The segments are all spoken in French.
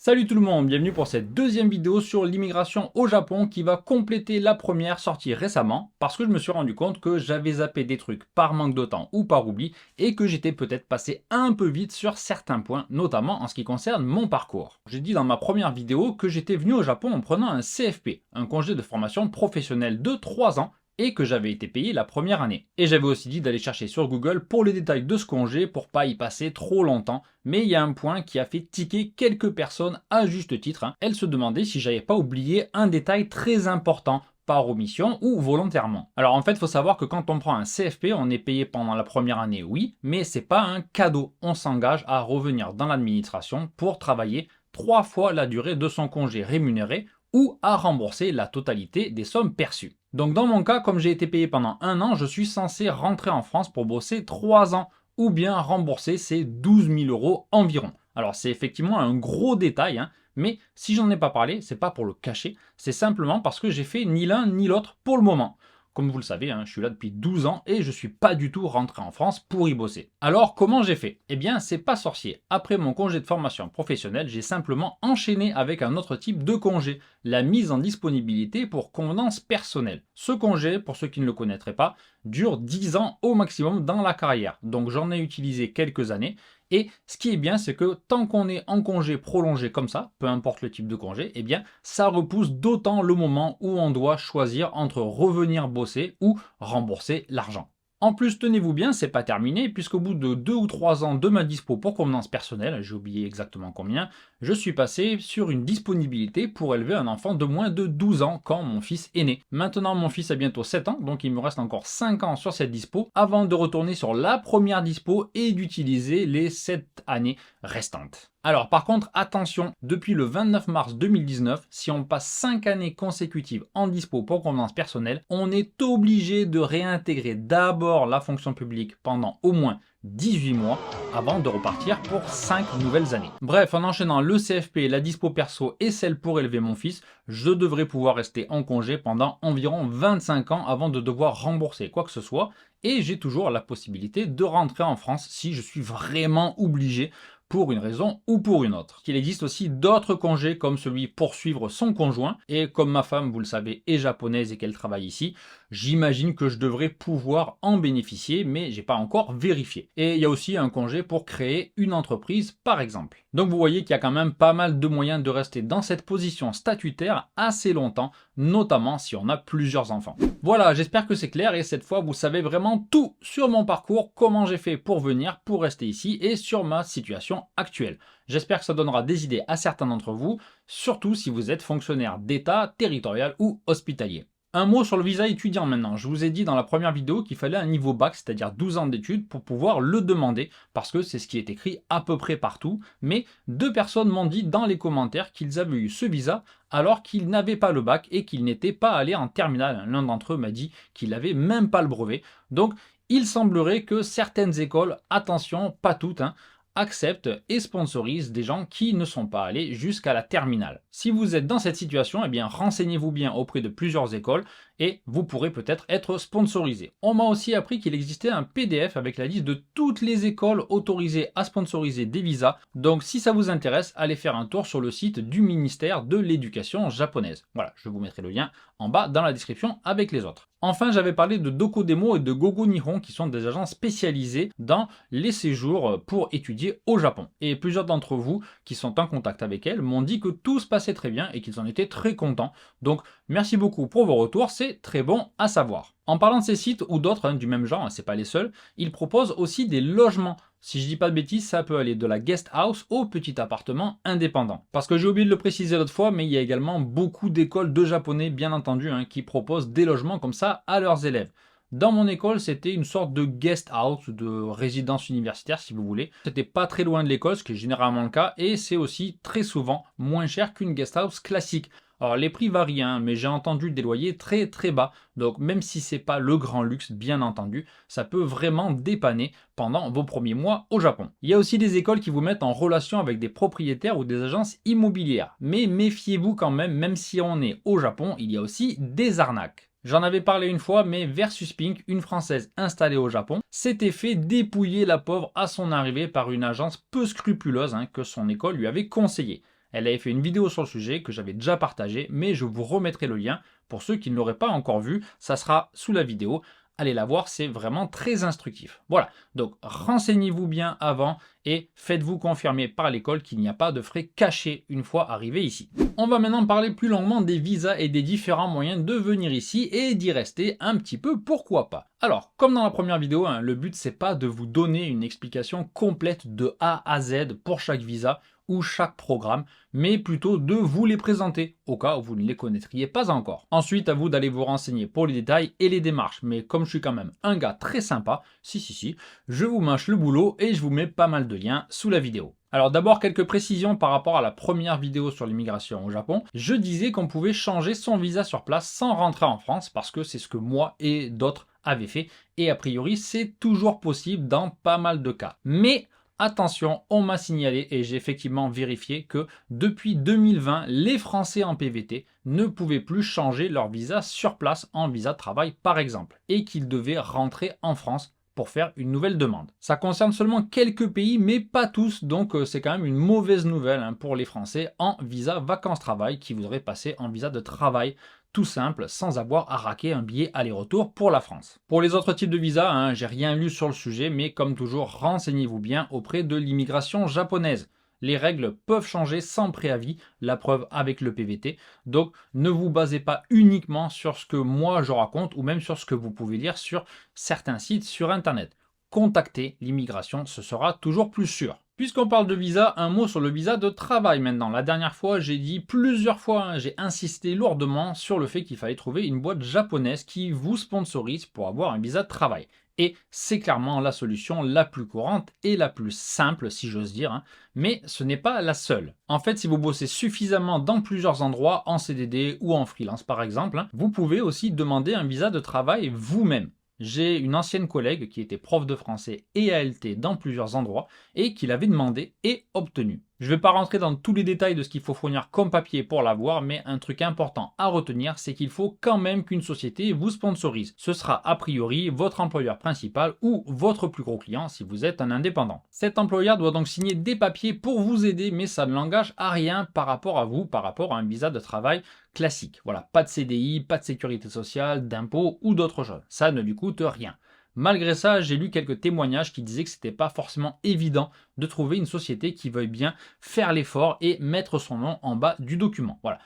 Salut tout le monde, bienvenue pour cette deuxième vidéo sur l'immigration au Japon qui va compléter la première sortie récemment parce que je me suis rendu compte que j'avais zappé des trucs par manque de temps ou par oubli et que j'étais peut-être passé un peu vite sur certains points, notamment en ce qui concerne mon parcours. J'ai dit dans ma première vidéo que j'étais venu au Japon en prenant un CFP, un congé de formation professionnelle de 3 ans, et que j'avais été payé la première année. Et j'avais aussi dit d'aller chercher sur Google pour les détails de ce congé pour pas y passer trop longtemps, mais il y a un point qui a fait tiquer quelques personnes à juste titre, hein. Elles se demandaient si j'avais pas oublié un détail très important par omission ou volontairement. Alors en fait, il faut savoir que quand on prend un CFP, on est payé pendant la première année, oui, mais c'est pas un cadeau. On s'engage à revenir dans l'administration pour travailler 3 fois la durée de son congé rémunéré ou à rembourser la totalité des sommes perçues. Donc dans mon cas, comme j'ai été payé pendant un an, je suis censé rentrer en France pour bosser 3 ans ou bien rembourser ces 12 000 euros environ. Alors c'est effectivement un gros détail, hein, mais si j'en ai pas parlé, c'est pas pour le cacher, c'est simplement parce que j'ai fait ni l'un ni l'autre pour le moment. Comme vous le savez, hein, je suis là depuis 12 ans et je suis pas du tout rentré en France pour y bosser. Alors comment j'ai fait? Eh bien c'est pas sorcier. Après mon congé de formation professionnelle, j'ai simplement enchaîné avec un autre type de congé, la mise en disponibilité pour convenance personnelle. Ce congé, pour ceux qui ne le connaîtraient pas, dure 10 ans au maximum dans la carrière. Donc j'en ai utilisé quelques années. Et ce qui est bien, c'est que tant qu'on est en congé prolongé comme ça, peu importe le type de congé, eh bien, ça repousse d'autant le moment où on doit choisir entre revenir bosser ou rembourser l'argent. En plus, tenez-vous bien, c'est pas terminé, puisqu'au bout de 2 ou 3 ans de ma dispo pour convenance personnelle, j'ai oublié exactement combien, je suis passé sur une disponibilité pour élever un enfant de moins de 12 ans quand mon fils est né. Maintenant, mon fils a bientôt 7 ans, donc il me reste encore 5 ans sur cette dispo avant de retourner sur la première dispo et d'utiliser les 7 années restantes. Alors par contre, attention, depuis le 29 mars 2019, si on passe 5 années consécutives en dispo pour convenance personnelle, on est obligé de réintégrer d'abord la fonction publique pendant au moins 18 mois avant de repartir pour 5 nouvelles années. Bref, en enchaînant le CFP, la dispo perso et celle pour élever mon fils, je devrais pouvoir rester en congé pendant environ 25 ans avant de devoir rembourser quoi que ce soit, et j'ai toujours la possibilité de rentrer en France si je suis vraiment obligé pour une raison ou pour une autre. Il existe aussi d'autres congés comme celui poursuivre son conjoint, et comme ma femme, vous le savez, est japonaise et qu'elle travaille ici, j'imagine que je devrais pouvoir en bénéficier, mais j'ai pas encore vérifié. Et il y a aussi un congé pour créer une entreprise, par exemple. Donc vous voyez qu'il y a quand même pas mal de moyens de rester dans cette position statutaire assez longtemps, notamment si on a plusieurs enfants. Voilà, j'espère que c'est clair et cette fois vous savez vraiment tout sur mon parcours, comment j'ai fait pour venir, pour rester ici et sur ma situation actuelle. J'espère que ça donnera des idées à certains d'entre vous, surtout si vous êtes fonctionnaire d'État, territorial ou hospitalier. Un mot sur le visa étudiant maintenant. Je vous ai dit dans la première vidéo qu'il fallait un niveau bac, c'est-à-dire 12 ans d'études, pour pouvoir le demander, parce que c'est ce qui est écrit à peu près partout. Mais 2 personnes m'ont dit dans les commentaires qu'ils avaient eu ce visa alors qu'ils n'avaient pas le bac et qu'ils n'étaient pas allés en terminale. L'un d'entre eux m'a dit qu'il n'avait même pas le brevet. Donc il semblerait que certaines écoles, attention, pas toutes, hein, acceptent et sponsorisent des gens qui ne sont pas allés jusqu'à la terminale. Si vous êtes dans cette situation, eh bien renseignez-vous bien auprès de plusieurs écoles et vous pourrez peut-être être sponsorisé. On m'a aussi appris qu'il existait un PDF avec la liste de toutes les écoles autorisées à sponsoriser des visas. Donc si ça vous intéresse, allez faire un tour sur le site du ministère de l'Éducation japonaise. Voilà, je vous mettrai le lien en bas dans la description avec les autres. Enfin, j'avais parlé de Dokodemo et de Gogo Nihon qui sont des agents spécialisés dans les séjours pour étudier au Japon. Et plusieurs d'entre vous qui sont en contact avec elles m'ont dit que tout se passait très bien et qu'ils en étaient très contents. Donc merci beaucoup pour vos retours, c'est très bon à savoir. En parlant de ces sites ou d'autres du même genre, c'est pas les seuls, ils proposent aussi des logements. Si je dis pas de bêtises, ça peut aller de la guest house au petit appartement indépendant. Parce que j'ai oublié de le préciser l'autre fois, mais il y a également beaucoup d'écoles de japonais, bien entendu, qui proposent des logements comme ça à leurs élèves. Dans mon école, c'était une sorte de guest house, de résidence universitaire si vous voulez. C'était pas très loin de l'école, ce qui est généralement le cas, et c'est aussi très souvent moins cher qu'une guest house classique. Alors les prix varient, mais j'ai entendu des loyers très très bas, donc même si c'est pas le grand luxe bien entendu, ça peut vraiment dépanner pendant vos premiers mois au Japon. Il y a aussi des écoles qui vous mettent en relation avec des propriétaires ou des agences immobilières, mais méfiez-vous quand même si on est au Japon, il y a aussi des arnaques. J'en avais parlé une fois, mais Versus Pink, une Française installée au Japon, s'était fait dépouiller la pauvre à son arrivée par une agence peu scrupuleuse que son école lui avait conseillé. Elle avait fait une vidéo sur le sujet que j'avais déjà partagée, mais je vous remettrai le lien pour ceux qui ne l'auraient pas encore vu, ça sera sous la vidéo. Allez la voir, c'est vraiment très instructif. Voilà, donc renseignez-vous bien avant et faites-vous confirmer par l'école qu'il n'y a pas de frais cachés une fois arrivé ici. On va maintenant parler plus longuement des visas et des différents moyens de venir ici et d'y rester un petit peu, pourquoi pas. Alors, comme dans la première vidéo, le but c'est pas de vous donner une explication complète de A à Z pour chaque visa ou chaque programme, mais plutôt de vous les présenter, au cas où vous ne les connaîtriez pas encore. Ensuite, à vous d'aller vous renseigner pour les détails et les démarches, mais comme je suis quand même un gars très sympa, je vous mâche le boulot et je vous mets pas mal de liens sous la vidéo. Alors d'abord quelques précisions par rapport à la première vidéo sur l'immigration au Japon. Je disais qu'on pouvait changer son visa sur place sans rentrer en France parce que c'est ce que moi et d'autres avaient fait et a priori c'est toujours possible dans pas mal de cas. Mais attention, on m'a signalé et j'ai effectivement vérifié que depuis 2020, les Français en PVT ne pouvaient plus changer leur visa sur place en visa de travail par exemple et qu'ils devaient rentrer en France pour faire une nouvelle demande. Ça concerne seulement quelques pays, mais pas tous, donc c'est quand même une mauvaise nouvelle pour les Français en visa vacances-travail qui voudraient passer en visa de travail tout simple, sans avoir à raquer un billet aller-retour pour la France. Pour les autres types de visas, j'ai rien lu sur le sujet, mais comme toujours, renseignez-vous bien auprès de l'immigration japonaise. Les règles peuvent changer sans préavis, la preuve avec le PVT. Donc ne vous basez pas uniquement sur ce que moi je raconte ou même sur ce que vous pouvez lire sur certains sites sur internet. Contactez l'immigration, ce sera toujours plus sûr. Puisqu'on parle de visa, un mot sur le visa de travail maintenant. La dernière fois, j'ai dit plusieurs fois, j'ai insisté lourdement sur le fait qu'il fallait trouver une boîte japonaise qui vous sponsorise pour avoir un visa de travail. Et c'est clairement la solution la plus courante et la plus simple, si j'ose dire, mais ce n'est pas la seule. En fait, si vous bossez suffisamment dans plusieurs endroits, en CDD ou en freelance par exemple, vous pouvez aussi demander un visa de travail vous-même. J'ai une ancienne collègue qui était prof de français et ALT dans plusieurs endroits et qui l'avait demandé et obtenu. Je ne vais pas rentrer dans tous les détails de ce qu'il faut fournir comme papier pour l'avoir, mais un truc important à retenir, c'est qu'il faut quand même qu'une société vous sponsorise. Ce sera a priori votre employeur principal ou votre plus gros client si vous êtes un indépendant. Cet employeur doit donc signer des papiers pour vous aider, mais ça ne l'engage à rien par rapport à vous, par rapport à un visa de travail classique. Voilà, pas de CDI, pas de sécurité sociale, d'impôts ou d'autres choses. Ça ne lui coûte rien. Malgré ça, j'ai lu quelques témoignages qui disaient que c'était pas forcément évident de trouver une société qui veuille bien faire l'effort et mettre son nom en bas du document. Voilà.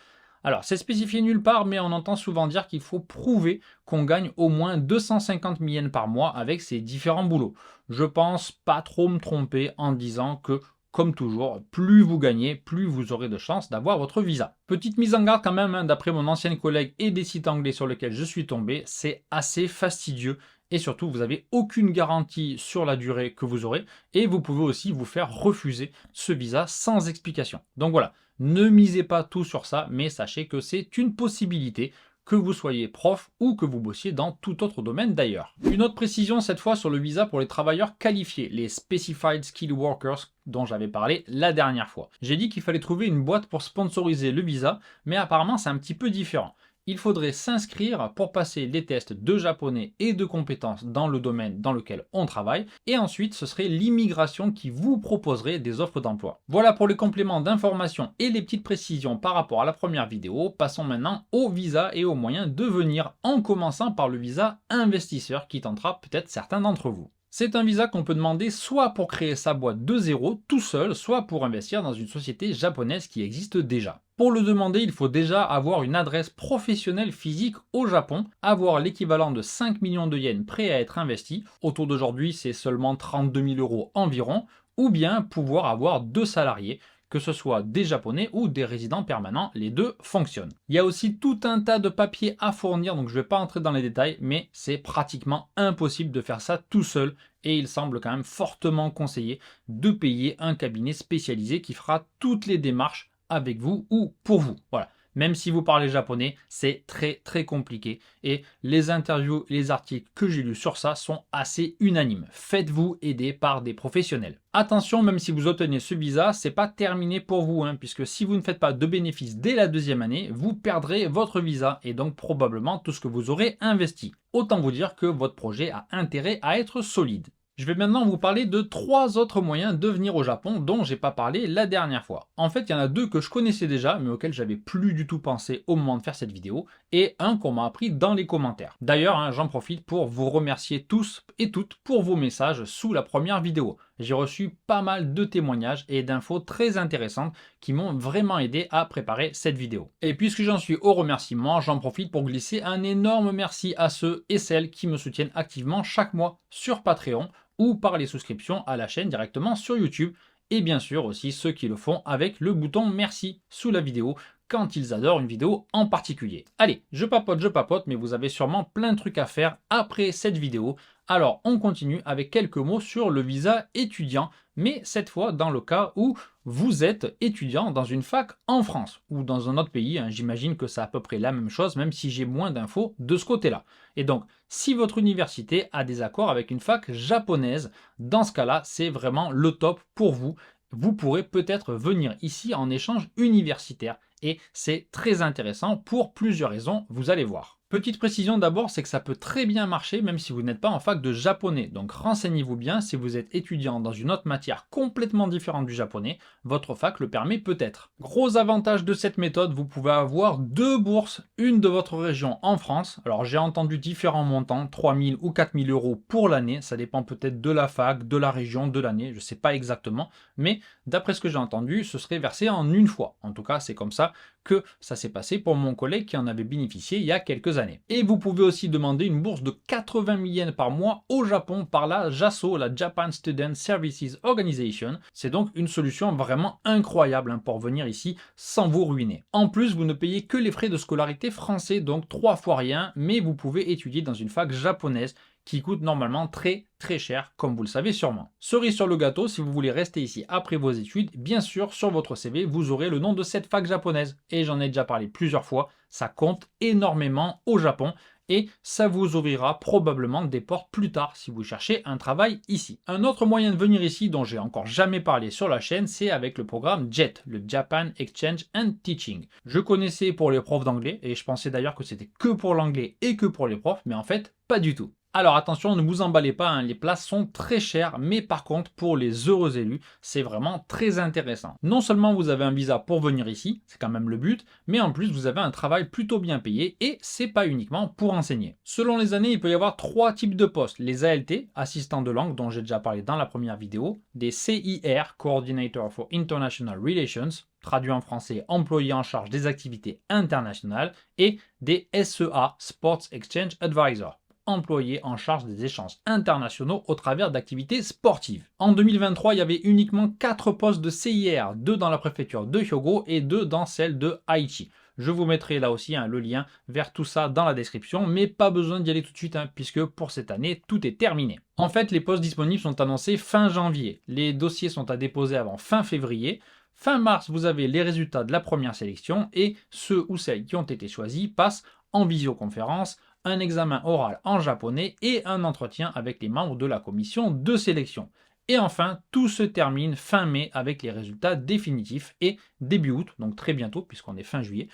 Alors, c'est spécifié nulle part, mais on entend souvent dire qu'il faut prouver qu'on gagne au moins 250 000 yens par mois avec ces différents boulots. Je pense pas trop me tromper en disant que comme toujours, plus vous gagnez, plus vous aurez de chances d'avoir votre visa. Petite mise en garde quand même, d'après mon ancienne collègue et des sites anglais sur lesquels je suis tombé, c'est assez fastidieux et surtout vous n'avez aucune garantie sur la durée que vous aurez et vous pouvez aussi vous faire refuser ce visa sans explication. Donc voilà, ne misez pas tout sur ça, mais sachez que c'est une possibilité, que vous soyez prof ou que vous bossiez dans tout autre domaine d'ailleurs. Une autre précision cette fois sur le visa pour les travailleurs qualifiés, les Specified Skilled Workers dont j'avais parlé la dernière fois. J'ai dit qu'il fallait trouver une boîte pour sponsoriser le visa, mais apparemment c'est un petit peu différent. Il faudrait s'inscrire pour passer les tests de japonais et de compétences dans le domaine dans lequel on travaille, et ensuite ce serait l'immigration qui vous proposerait des offres d'emploi. Voilà pour les compléments d'information et les petites précisions par rapport à la première vidéo. Passons maintenant au visa et aux moyens de venir, en commençant par le visa investisseur qui tentera peut-être certains d'entre vous. C'est un visa qu'on peut demander soit pour créer sa boîte de zéro tout seul, soit pour investir dans une société japonaise qui existe déjà. Pour le demander, il faut déjà avoir une adresse professionnelle physique au Japon, avoir l'équivalent de 5 millions de yens prêts à être investis, autour d'aujourd'hui c'est seulement 32 000 € environ, ou bien pouvoir avoir 2 salariés, que ce soit des Japonais ou des résidents permanents, les deux fonctionnent. Il y a aussi tout un tas de papiers à fournir, donc je ne vais pas entrer dans les détails, mais c'est pratiquement impossible de faire ça tout seul, et il semble quand même fortement conseillé de payer un cabinet spécialisé qui fera toutes les démarches avec vous ou pour vous. Voilà. Même si vous parlez japonais, c'est très compliqué. Et les interviews et les articles que j'ai lus sur ça sont assez unanimes. Faites-vous aider par des professionnels. Attention, même si vous obtenez ce visa, c'est pas terminé pour vous, puisque si vous ne faites pas de bénéfices dès la deuxième année, vous perdrez votre visa et donc probablement tout ce que vous aurez investi. Autant vous dire que votre projet a intérêt à être solide. Je vais maintenant vous parler de 3 autres moyens de venir au Japon dont j'ai pas parlé la dernière fois. En fait, il y en a 2 que je connaissais déjà, mais auxquels j'avais plus du tout pensé au moment de faire cette vidéo, et un qu'on m'a appris dans les commentaires. D'ailleurs, j'en profite pour vous remercier tous et toutes pour vos messages sous la première vidéo. J'ai reçu pas mal de témoignages et d'infos très intéressantes qui m'ont vraiment aidé à préparer cette vidéo. Et puisque j'en suis au remerciement, j'en profite pour glisser un énorme merci à ceux et celles qui me soutiennent activement chaque mois sur Patreon ou par les souscriptions à la chaîne directement sur YouTube, et bien sûr aussi ceux qui le font avec le bouton merci sous la vidéo quand ils adorent une vidéo en particulier. Allez, je papote, mais vous avez sûrement plein de trucs à faire après cette vidéo. Alors on continue avec quelques mots sur le visa étudiant, mais cette fois dans le cas où vous êtes étudiant dans une fac en France ou dans un autre pays. J'imagine que c'est à peu près la même chose, même si j'ai moins d'infos de ce côté-là. Et donc, si votre université a des accords avec une fac japonaise, dans ce cas-là, c'est vraiment le top pour vous. Vous pourrez peut-être venir ici en échange universitaire et c'est très intéressant pour plusieurs raisons, vous allez voir. Petite précision d'abord, c'est que ça peut très bien marcher même si vous n'êtes pas en fac de japonais. Donc renseignez-vous bien, si vous êtes étudiant dans une autre matière complètement différente du japonais, votre fac le permet peut-être. Gros avantage de cette méthode, vous pouvez avoir 2 bourses, une de votre région en France. Alors j'ai entendu différents montants, 3000 ou 4000 euros pour l'année, ça dépend peut-être de la fac, de la région, de l'année, je ne sais pas exactement, mais d'après ce que j'ai entendu, ce serait versé en une fois. En tout cas, c'est comme ça que ça s'est passé pour mon collègue qui en avait bénéficié il y a quelques années. Et vous pouvez aussi demander une bourse de 80 000 yens par mois au Japon par la JASO, la Japan Student Services Organization. C'est donc une solution vraiment incroyable pour venir ici sans vous ruiner. En plus, vous ne payez que les frais de scolarité français, donc 3 fois rien, mais vous pouvez étudier dans une fac japonaise qui coûte normalement très cher, comme vous le savez sûrement. Cerise sur le gâteau, si vous voulez rester ici après vos études, bien sûr, sur votre CV, vous aurez le nom de cette fac japonaise. Et j'en ai déjà parlé plusieurs fois, ça compte énormément au Japon et ça vous ouvrira probablement des portes plus tard si vous cherchez un travail ici. Un autre moyen de venir ici dont j'ai encore jamais parlé sur la chaîne, c'est avec le programme JET, le Japan Exchange and Teaching. Je connaissais pour les profs d'anglais et je pensais d'ailleurs que c'était que pour l'anglais et que pour les profs, mais en fait, pas du tout. Alors attention, ne vous emballez pas, les places sont très chères, mais par contre pour les heureux élus, c'est vraiment très intéressant. Non seulement vous avez un visa pour venir ici, c'est quand même le but, mais en plus vous avez un travail plutôt bien payé et c'est pas uniquement pour enseigner. Selon les années, il peut y avoir 3 types de postes. Les ALT, assistants de langue, dont j'ai déjà parlé dans la première vidéo, des CIR, Coordinator for International Relations, traduit en français employé en charge des activités internationales, et des SEA, Sports Exchange Advisor, employé en charge des échanges internationaux au travers d'activités sportives. En 2023, il y avait uniquement 4 postes de CIR, 2 dans la préfecture de Hyogo et 2 dans celle de Aichi. Je vous mettrai là aussi le lien vers tout ça dans la description, mais pas besoin d'y aller tout de suite, puisque pour cette année, tout est terminé. En fait, les postes disponibles sont annoncés fin janvier. Les dossiers sont à déposer avant fin février. Fin mars, vous avez les résultats de la première sélection et ceux ou celles qui ont été choisis passent en visioconférence, un examen oral en japonais et un entretien avec les membres de la commission de sélection. Et enfin, tout se termine fin mai avec les résultats définitifs et début août, donc très bientôt puisqu'on est fin juillet,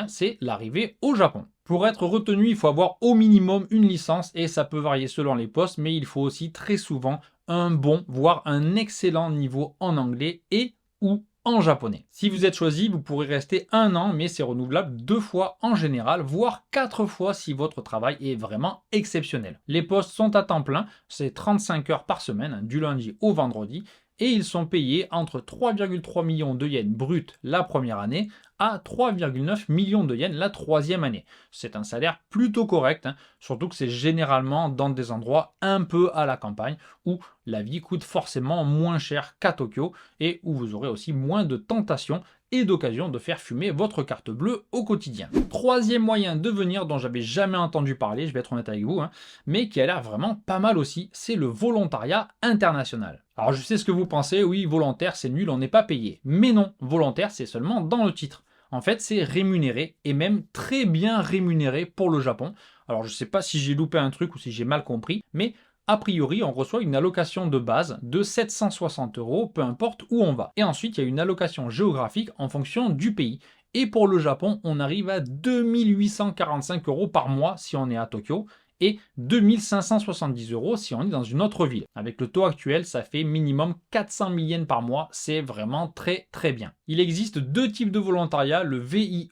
c'est l'arrivée au Japon. Pour être retenu, il faut avoir au minimum une licence et ça peut varier selon les postes, mais il faut aussi très souvent un bon, voire un excellent niveau en anglais et ou en japonais. Si vous êtes choisi, vous pourrez rester 1 an, mais c'est renouvelable 2 fois en général, voire 4 fois si votre travail est vraiment exceptionnel. Les postes sont à temps plein, c'est 35 heures par semaine, du lundi au vendredi, et ils sont payés entre 3,3 millions de yens bruts la première année à 3,9 millions de yens la 3e année. C'est un salaire plutôt correct, surtout que c'est généralement dans des endroits un peu à la campagne où la vie coûte forcément moins cher qu'à Tokyo et où vous aurez aussi moins de tentations et d'occasion de faire fumer votre carte bleue au quotidien. 3e moyen de venir dont j'avais jamais entendu parler, je vais être honnête avec vous, mais qui a l'air vraiment pas mal aussi, c'est le volontariat international. Alors je sais ce que vous pensez, oui, volontaire c'est nul, on n'est pas payé. Mais non, volontaire c'est seulement dans le titre. En fait, c'est rémunéré et même très bien rémunéré pour le Japon. Alors je ne sais pas si j'ai loupé un truc ou si j'ai mal compris, mais a priori, on reçoit une allocation de base de 760 €, peu importe où on va. Et ensuite, il y a une allocation géographique en fonction du pays. Et pour le Japon, on arrive à 2845 € par mois si on est à Tokyo et 2570 € si on est dans une autre ville. Avec le taux actuel, ça fait minimum 400 000 yens par mois, c'est vraiment très très bien. Il existe deux types de volontariat, le VIE,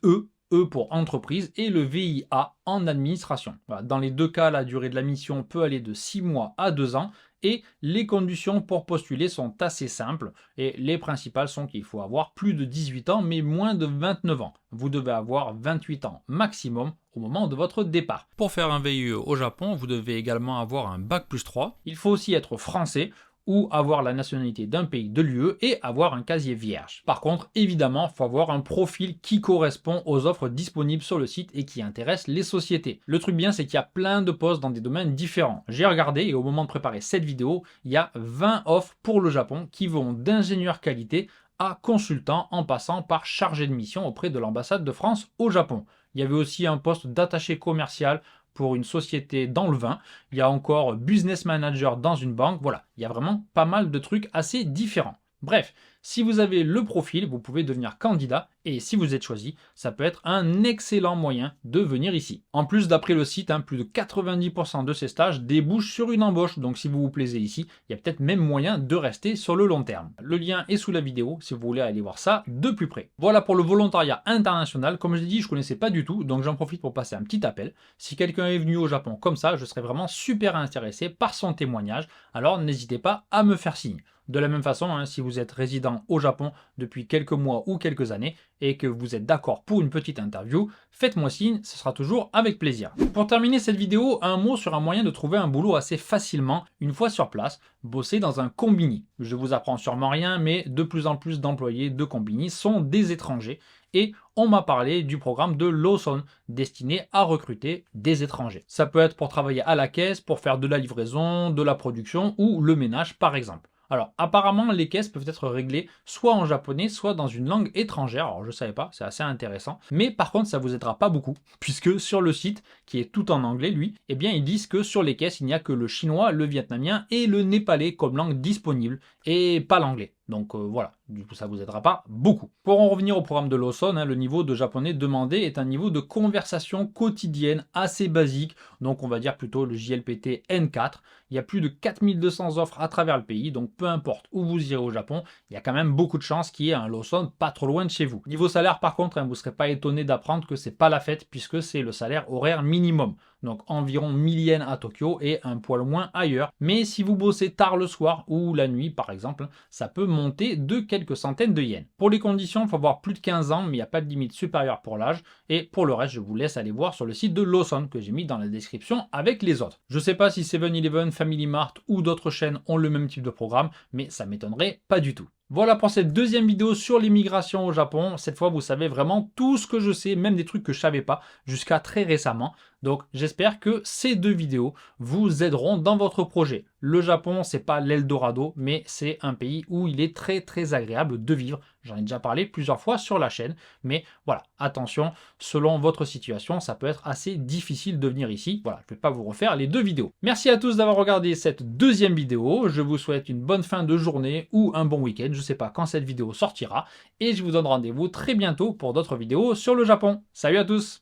E pour entreprise, et le VIA en administration. Voilà, dans les deux cas, la durée de la mission peut aller de 6 mois à 2 ans, et les conditions pour postuler sont assez simples, et les principales sont qu'il faut avoir plus de 18 ans, mais moins de 29 ans. Vous devez avoir 28 ans maximum au moment de votre départ. Pour faire un VIE au Japon, vous devez également avoir un bac+3. Il faut aussi être français, ou avoir la nationalité d'un pays de l'UE et avoir un casier vierge. Par contre, évidemment, il faut avoir un profil qui correspond aux offres disponibles sur le site et qui intéresse les sociétés. Le truc bien, c'est qu'il y a plein de postes dans des domaines différents. J'ai regardé et au moment de préparer cette vidéo, il y a 20 offres pour le Japon qui vont d'ingénieur qualité à consultant en passant par chargé de mission auprès de l'ambassade de France au Japon. Il y avait aussi un poste d'attaché commercial pour une société dans le vin, il y a encore business manager dans une banque, voilà, il y a vraiment pas mal de trucs assez différents. Bref, si vous avez le profil, vous pouvez devenir candidat et si vous êtes choisi, ça peut être un excellent moyen de venir ici. En plus, d'après le site, plus de 90% de ces stages débouchent sur une embauche, donc si vous vous plaisez ici, il y a peut-être même moyen de rester sur le long terme. Le lien est sous la vidéo si vous voulez aller voir ça de plus près. Voilà pour le volontariat international. Comme je l'ai dit, je ne connaissais pas du tout, donc j'en profite pour passer un petit appel. Si quelqu'un est venu au Japon comme ça, je serais vraiment super intéressé par son témoignage, alors n'hésitez pas à me faire signe. De la même façon, si vous êtes résident au Japon depuis quelques mois ou quelques années et que vous êtes d'accord pour une petite interview, faites-moi signe, ce sera toujours avec plaisir. Pour terminer cette vidéo, un mot sur un moyen de trouver un boulot assez facilement une fois sur place, bosser dans un combini. Je vous apprends sûrement rien, mais de plus en plus d'employés de combini sont des étrangers et on m'a parlé du programme de Lawson destiné à recruter des étrangers. Ça peut être pour travailler à la caisse, pour faire de la livraison, de la production ou le ménage par exemple. Alors, apparemment, les caisses peuvent être réglées soit en japonais, soit dans une langue étrangère. Alors, je ne savais pas, c'est assez intéressant. Mais par contre, ça ne vous aidera pas beaucoup, puisque sur le site, qui est tout en anglais, lui, eh bien, ils disent que sur les caisses, il n'y a que le chinois, le vietnamien et le népalais comme langue disponible, et pas l'anglais. Donc voilà, du coup ça ne vous aidera pas beaucoup. Pour en revenir au programme de Lawson, le niveau de japonais demandé est un niveau de conversation quotidienne assez basique, donc on va dire plutôt le JLPT N4. Il y a plus de 4200 offres à travers le pays, donc peu importe où vous irez au Japon, il y a quand même beaucoup de chances qu'il y ait un Lawson pas trop loin de chez vous. Niveau salaire par contre, vous ne serez pas étonné d'apprendre que c'est pas la fête puisque c'est le salaire horaire minimum. Donc environ 1000 yens à Tokyo et un poil moins ailleurs. Mais si vous bossez tard le soir ou la nuit par exemple, ça peut monter de quelques centaines de yens. Pour les conditions, il faut avoir plus de 15 ans, mais il n'y a pas de limite supérieure pour l'âge. Et pour le reste, je vous laisse aller voir sur le site de Lawson que j'ai mis dans la description avec les autres. Je ne sais pas si 7-Eleven, Family Mart ou d'autres chaînes ont le même type de programme, mais ça m'étonnerait pas du tout. Voilà pour cette deuxième vidéo sur l'immigration au Japon. Cette fois, vous savez vraiment tout ce que je sais, même des trucs que je ne savais pas jusqu'à très récemment. Donc, j'espère que ces deux vidéos vous aideront dans votre projet. Le Japon, c'est pas l'Eldorado, mais c'est un pays où il est très très agréable de vivre. J'en ai déjà parlé plusieurs fois sur la chaîne, mais voilà, attention, selon votre situation, ça peut être assez difficile de venir ici. Voilà, je ne vais pas vous refaire les deux vidéos. Merci à tous d'avoir regardé cette deuxième vidéo. Je vous souhaite une bonne fin de journée ou un bon week-end. Je ne sais pas quand cette vidéo sortira. Et je vous donne rendez-vous très bientôt pour d'autres vidéos sur le Japon. Salut à tous!